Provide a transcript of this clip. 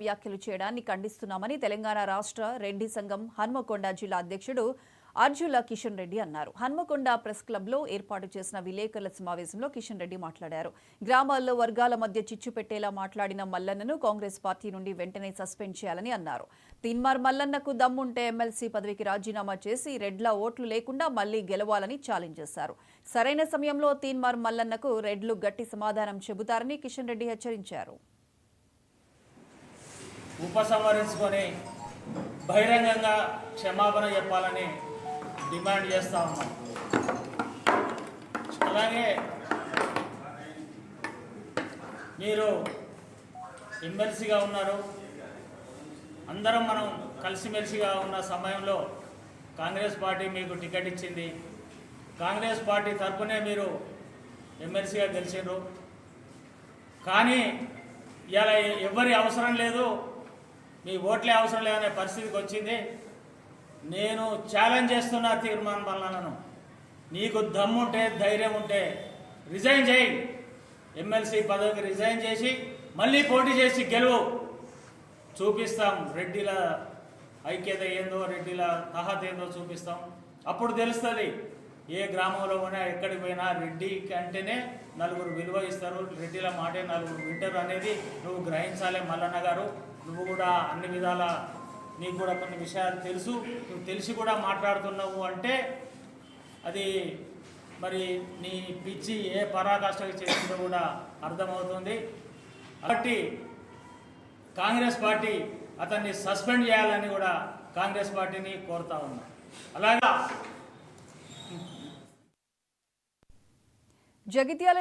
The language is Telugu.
వ్యాఖ్యలు చేయడాన్ని ఖండిస్తున్నామని తెలంగాణ రాష్ట్ర రెడ్డి సంఘం హన్మకొండ జిల్లా అధ్యక్షుడు అర్జుల కిషన్ రెడ్డి అన్నారు. హన్మకొండ ప్రెస్ క్లబ్లో ఏర్పాటు చేసిన విలేకరుల సమావేశంలో కిషన్ రెడ్డి మాట్లాడారు. గ్రామాల్లో వర్గాల మధ్య చిచ్చు పెట్టేలా మాట్లాడిన మల్లన్నను కాంగ్రెస్ పార్టీ నుండి వెంటనే సస్పెండ్ చేయాలని అన్నారు. తీన్మార్ మల్లన్నకు దమ్ముంటే ఎమ్మెల్సీ పదవికి రాజీనామా చేసి రెడ్ల ఓట్లు లేకుండా మళ్లీ గెలవాలని ఛాలెంజ్ చేశారు. సరైన సమయంలో తీన్మార్ మల్లన్నకు రెడ్లు గట్టి సమాధానం చెబుతారని కిషన్ రెడ్డి హెచ్చరించారు. ఉపసంహరించుకొని బహిరంగంగా క్షమాపణ చెప్పాలని డిమాండ్ చేస్తూ ఉన్నాం. అలాగే మీరు ఎమ్మెల్సీగా ఉన్నారు, అందరం మనం కలిసిమెలిసిగా ఉన్న సమయంలో కాంగ్రెస్ పార్టీ మీకు టికెట్ ఇచ్చింది. కాంగ్రెస్ పార్టీ తరఫునే మీరు ఎమ్మెల్సీగా గెలిచారు. కానీ ఇలా ఎవరి అవసరం లేదు, మీ ఓట్లే అవసరం లేదనే పరిస్థితికి వచ్చింది. నేను ఛాలెంజ్ చేస్తున్నా తీర్మాన్ మల్లన్నను, నీకు దమ్ముంటే ధైర్యం ఉంటే రిజైన్ చేయి, ఎమ్మెల్సీ పదవికి రిజైన్ చేసి మళ్ళీ పోటీ చేసి గెలువు. చూపిస్తాం రెడ్డిల ఐక్యత ఏందో, రెడ్డిల తహత్ ఏందో చూపిస్తాం. అప్పుడు తెలుస్తుంది ఏ గ్రామంలో పోయినా ఎక్కడికి పోయినా రెడ్డి అంటేనే నలుగురు విలువ ఇస్తారు, రెడ్డిల మాటే నలుగురు వింటారు అనేది నువ్వు గ్రహించాలి మల్లన్న గారు. నువ్వు కూడా అన్ని విధాల నీకు కూడా కొన్ని విషయాలు తెలుసు, నువ్వు తెలిసి కూడా మాట్లాడుతున్నావు అంటే అది మరి నీ పిచ్చి ఏ పరాకాష్ఠకి చేసిందో కూడా అర్థమవుతుంది. కాబట్టి కాంగ్రెస్ పార్టీ అతన్ని సస్పెండ్ చేయాలని కూడా కాంగ్రెస్ పార్టీని కోరుతా ఉన్నా. అలాగా జగిత్యాల